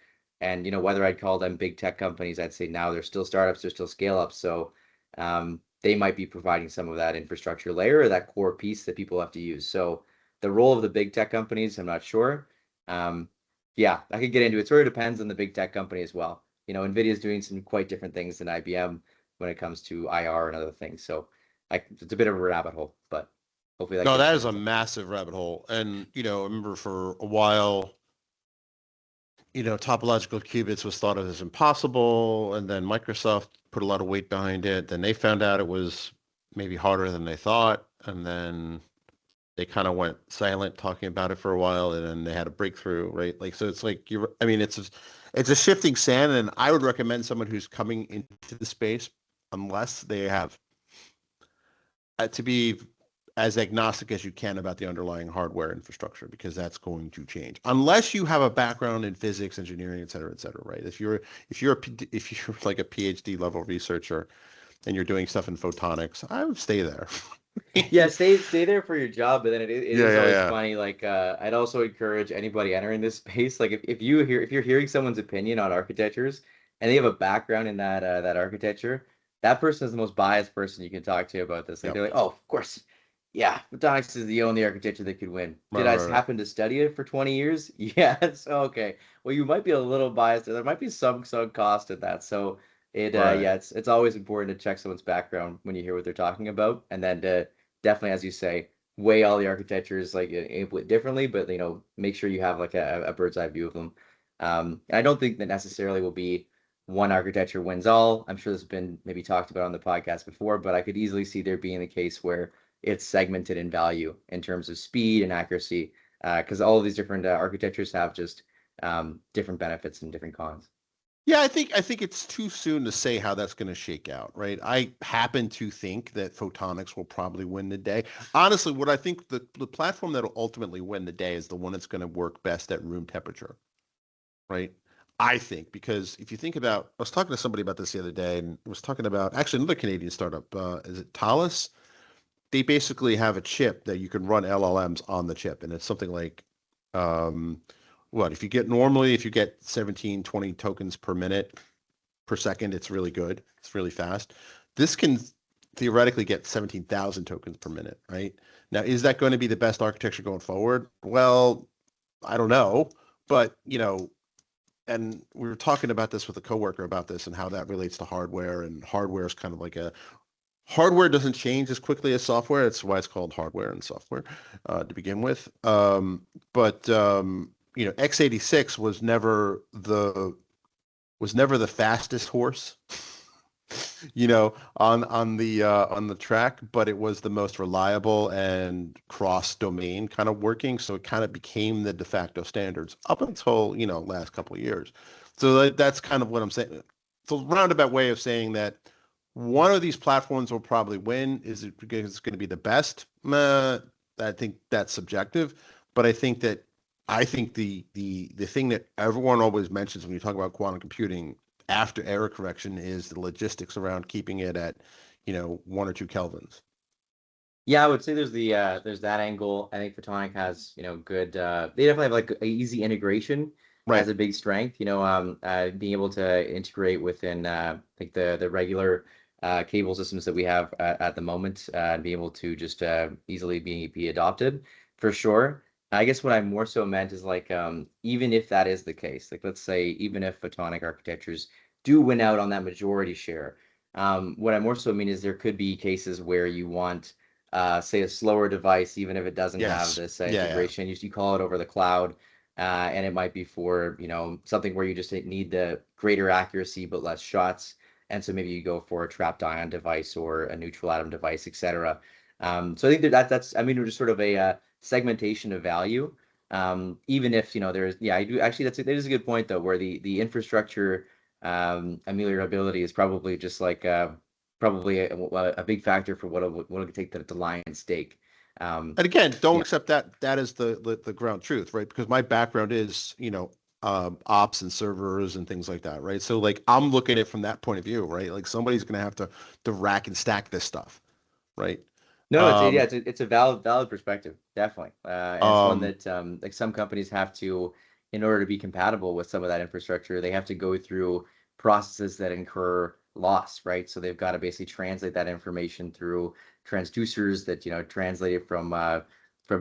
And whether I'd call them big tech companies, I'd say now they're still startups, they're still scale ups. So they might be providing some of that infrastructure layer or that core piece that people have to use. So the role of the big tech companies, I'm not sure. Um, yeah, I could get into it. Sort of depends on the big tech company as well. NVIDIA is doing some quite different things than IBM when it comes to IR and other things. So it's a bit of a rabbit hole, but hopefully that No, gives that some is a insight. massive rabbit hole. And, I remember for a while, topological qubits was thought of as impossible. And then Microsoft put a lot of weight behind it. Then they found out it was maybe harder than they thought. And then they kind of went silent talking about it for a while. And then they had a breakthrough, right? Like, so it's like, it's a shifting sand. And I would recommend someone who's coming into the space, unless they have to be as agnostic as you can about the underlying hardware infrastructure, because that's going to change unless you have a background in physics, engineering, et cetera, right? If you're like a PhD level researcher and you're doing stuff in photonics, I would stay there. Yeah, stay there for your job, but then it Yeah, is yeah, always yeah. funny. Like I'd also encourage anybody entering this space, like if you're hearing someone's opinion on architectures and they have a background in that architecture, that person is the most biased person you can talk to about this. Like Yep. they're like, oh, of course, yeah, photonics is the only architecture that could win. Right, Did I right, right. happen to study it for 20 years? Yes. Okay. Well, you might be a little biased. There might be some cost in that. So Right. yeah, it's always important to check someone's background when you hear what they're talking about, and then to definitely, as you say, weigh all the architectures like differently, but make sure you have like a bird's eye view of them. And I don't think that necessarily will be one architecture wins all. I'm sure this has been maybe talked about on the podcast before, but I could easily see there being the case where it's segmented in value in terms of speed and accuracy, because all of these different architectures have just different benefits and different cons. Yeah, I think it's too soon to say how that's going to shake out, right? I happen to think that photonics will probably win the day. Honestly, what I think the platform that will ultimately win the day is the one that's going to work best at room temperature, right? I think, because if you think about, I was talking to somebody about this the other day, and I was talking about actually another Canadian startup. Is it Thales? They basically have a chip that you can run LLMs on the chip, and it's something like, um, what if you get normally if you get 17, 20 tokens per minute per second, it's really good. It's really fast. This can theoretically get 17,000 tokens per minute, right? Now, is that going to be the best architecture going forward? Well, I don't know, but and we were talking about this with a coworker about this and how that relates to hardware, and hardware is kind of like a hardware doesn't change as quickly as software. That's why it's called hardware and software to begin with. But x86 was never the fastest horse, on the track, but it was the most reliable and cross-domain kind of working. So it kind of became the de facto standards up until, last couple of years. So that's kind of what I'm saying. It's a roundabout way of saying that one of these platforms will probably win. Is it because it's going to be the best? I think that's subjective, but I think the thing that everyone always mentions when you talk about quantum computing after error correction is the logistics around keeping it at, 1 or 2 kelvins. Yeah, I would say there's that angle. I think Photonic has, good they definitely have like a easy integration as Right. a big strength, being able to integrate within like the regular cable systems that we have at the moment, and be able to just easily be adopted for sure. I guess what I more so meant is like even if that is the case, like let's say even if photonic architectures do win out on that majority share, what I more so mean is there could be cases where you want say a slower device, even if it doesn't have Yes. this Yeah. Yeah. integration. You call it over the cloud, and it might be for something where you just need the greater accuracy but less shots, and so maybe you go for a trapped ion device or a neutral atom device, etc. So I think that's I mean just sort of a segmentation of value. Even if there's I do actually that is a good point though, where the infrastructure ameliorability is probably just like probably a big factor for what it'll take to lie in stake. And again, don't Yeah. accept that as the ground truth, right? Because my background is, ops and servers and things like that, right? So like I'm looking at it from that point of view, right? Like somebody's going to have to rack and stack this stuff, right? No, Um, it's a valid perspective, definitely, and it's one um, that like some companies have to, in order to be compatible with some of that infrastructure, they have to go through processes that incur loss, right? So they've got to basically translate that information through transducers that translate it from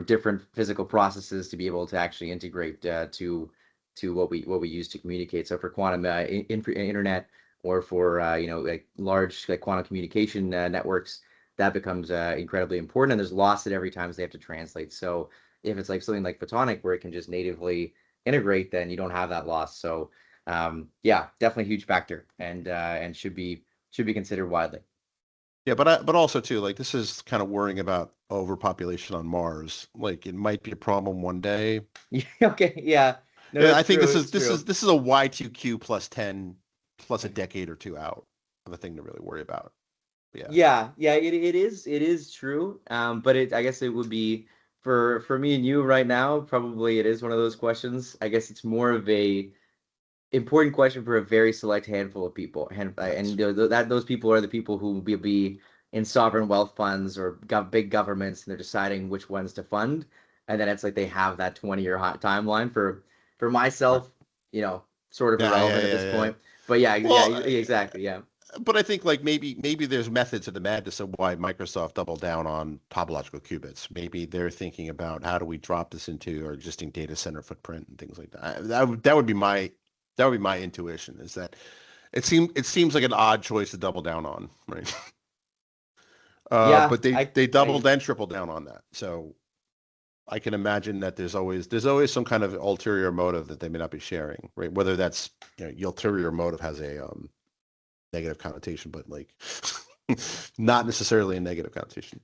different physical processes to be able to actually integrate to what we use to communicate. So for quantum internet or for like large like quantum communication networks, that becomes incredibly important, and there's loss at every time they have to translate. So if it's like something like photonic where it can just natively integrate, then you don't have that loss. So yeah, definitely a huge factor, and should be considered widely. yeah, but also too, like this is kind of worrying about overpopulation on Mars. Like it might be a problem one day. Yeah, okay, yeah, no, Yeah, it's I think true, this is it's this is true. this is a Y2Q plus 10 plus a decade or two out of a thing to really worry about. Yeah. Yeah, it is true. But I guess it would be for me and you right now, probably it is one of those questions. I guess it's more of a important question for a very select handful of people, Yes. and that those people are the people who will be in sovereign wealth funds or big governments, and they're deciding which ones to fund, and then it's like they have that 20-year timeline. For Right. myself, sort of Yeah, yeah, irrelevant at yeah, this yeah. point. But yeah, yeah, Well, exactly, yeah. but I think like maybe there's methods to the madness of why Microsoft doubled down on topological qubits. Maybe they're thinking about how do we drop this into our existing data center footprint and things like that. That would be my intuition is that it seems like an odd choice to double down on, right? Yeah, But they I they I doubled and tripled down on that. So I can imagine that there's always some kind of ulterior motive that they may not be sharing, right? Whether that's the ulterior motive has a negative connotation, but like not necessarily a negative connotation.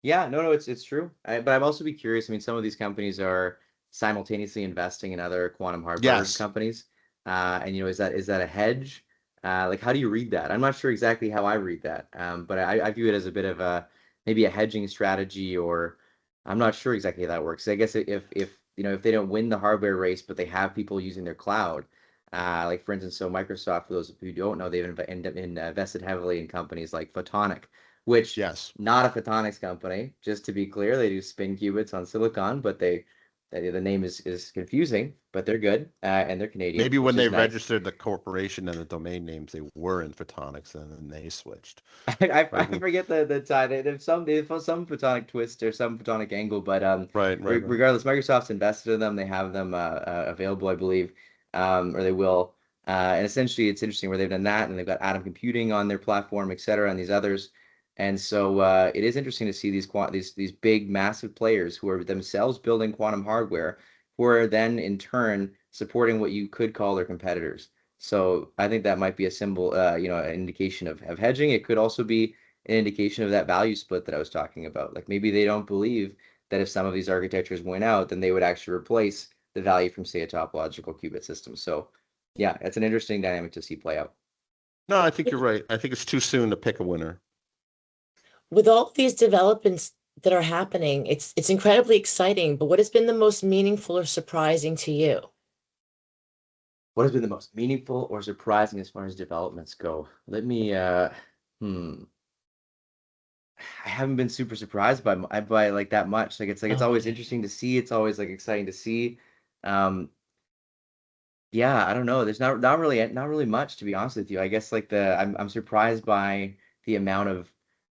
Yeah, no, it's true. But I'm also be curious. I mean, some of these companies are simultaneously investing in other quantum hardware Yes. companies, and is that a hedge? Like, how do you read that? I'm not sure exactly how I read that, but I view it as a bit of a maybe a hedging strategy, or I'm not sure exactly how that works. I guess if they don't win the hardware race, but they have people using their cloud, Like for instance, so Microsoft, for those who don't know, they've invested heavily in companies like Photonic, which Yes. not a photonics company. Just to be clear, they do spin qubits on silicon, but the name is confusing, but they're good, and they're Canadian, Maybe which when is they nice. registered the corporation and the domain names, they were in photonics, and then they switched. I Right. forget the time. There's some photonic twist or some photonic angle, but Right. regardless, Microsoft's invested in them. They have them available, I believe, or they will. And essentially, it's interesting where they've done that, and they've got atom computing on their platform, et cetera, and these others. And so it is interesting to see these big, massive players who are themselves building quantum hardware, who are then in turn supporting what you could call their competitors. So I think that might be a symbol, an indication of hedging. It could also be an indication of that value split that I was talking about. Like maybe they don't believe that if some of these architectures went out, then they would actually replace the value from, say, a topological qubit system. So yeah, it's an interesting dynamic to see play out. No, I think you're right. I think it's too soon to pick a winner. With all these developments that are happening, it's incredibly exciting, but what has been the most meaningful or surprising to you? What has been the most meaningful or surprising as far as developments go? Let me hmm. I haven't been super surprised by like that much. It's Oh, always okay. interesting to see. It's always like exciting to see. Um, yeah, I don't know. There's not really much, to be honest with you. I guess like I'm surprised by the amount of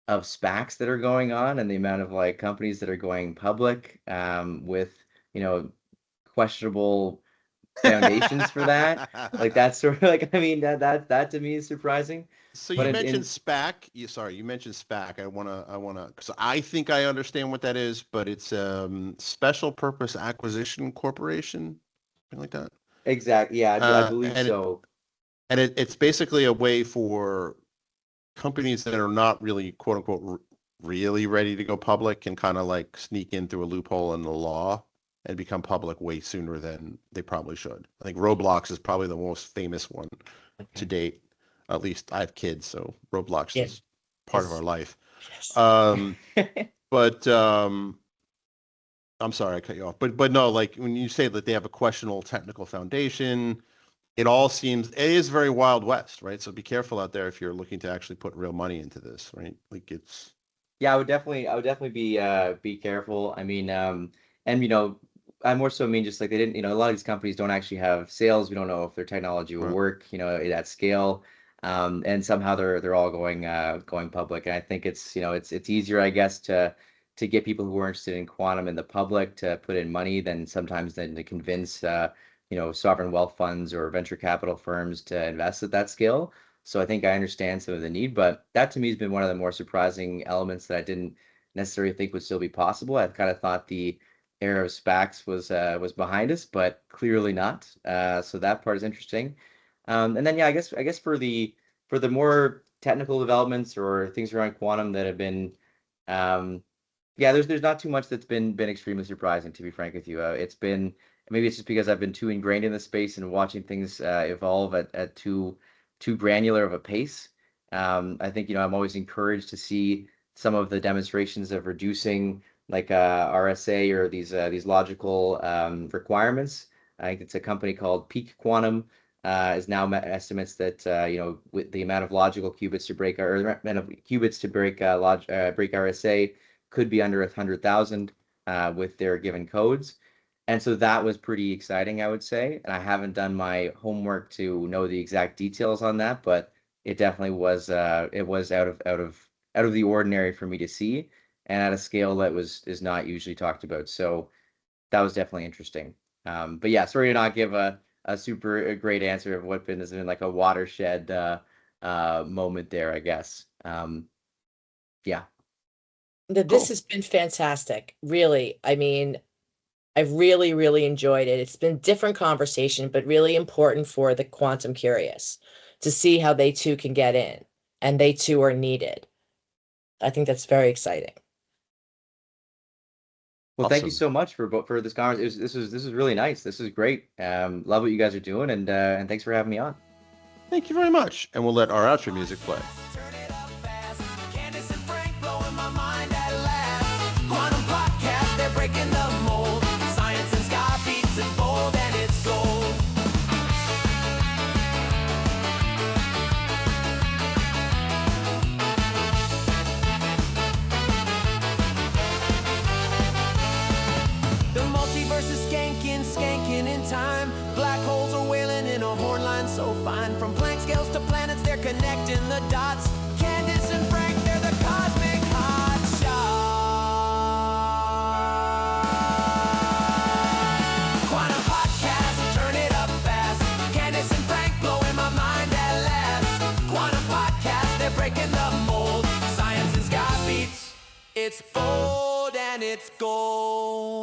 SPACs that are going on and the amount of like companies that are going public with, you know, questionable foundations for that. Like that's sort of like that to me is surprising. So But you mentioned in SPAC. Sorry, you mentioned SPAC. I wanna, because I think I understand what that is, but it's Special Purpose Acquisition Corporation, something like that. exactly, yeah, I Uh, believe and it, so. and it's basically a way for companies that are not really quote unquote really ready to go public can kind of like sneak in through a loophole in the law and become public way sooner than they probably should. I think Roblox is probably the most famous one to Okay. date. At least I have kids, so Roblox Yeah. is part of our Yes. life. Yes. Um, but I'm sorry I cut you off. But no, like when you say that they have a questionable technical foundation, it all seems it is very Wild West, right? So be careful out there if you're looking to actually put real money into this, right? Like it's Yeah, I would definitely be careful. I mean, and I more so mean just like they didn't, a lot of these companies don't actually have sales. We don't know if their technology will right. work, at scale. And somehow they're all going public. And I think it's easier, I guess, to get people who are interested in quantum in the public to put in money than sometimes than to convince sovereign wealth funds or venture capital firms to invest at that scale. So I think I understand some of the need, but that to me has been one of the more surprising elements that I didn't necessarily think would still be possible. I kind of thought the era of SPACs was behind us, but clearly not. So that part is interesting. And then yeah, I guess for the more technical developments or things around quantum that have been um, yeah, there's not too much that's been extremely surprising, to be frank with you. It's been maybe it's just because I've been too ingrained in the space and watching things evolve at too granular of a pace. I think I'm always encouraged to see some of the demonstrations of reducing like RSA or these logical requirements. I think it's a company called Peak Quantum is now estimates that with the amount of logical qubits to break or the amount of qubits to break RSA could be under 100,000 with their given codes. And so that was pretty exciting, I would say. And I haven't done my homework to know the exact details on that, but it definitely was out of the ordinary for me to see, and at a scale that is not usually talked about. So that was definitely interesting. But yeah, sorry to not give a super great answer of what has been like a watershed moment there, I guess. Yeah. This Cool. has been fantastic. Really. I mean, I've really, really enjoyed it. It's been different conversation, but really important for the quantum curious to see how they too can get in and they too are needed. I think that's very exciting. Well, thank you Awesome. so much for this conversation. This is really nice. This is great. Love what you guys are doing, and thanks for having me on. Thank you very much. And we'll let our outro music play. Turn it up fast. Candice and Frank blowing my mind at last. Quantum podcast, they're breaking the mold. Science and sky beats, it's bold and it's gold. universe is skanking in time. Black holes are wailing in a horn line so fine. From Planck scales to planets, they're connecting the dots. Candice and Frank, they're the cosmic hot shots. Quantum podcast, turn it up fast. Candice and Frank blowing my mind at last. Quantum podcast, they're breaking the mold. Science and sky beats, it's bold and it's gold.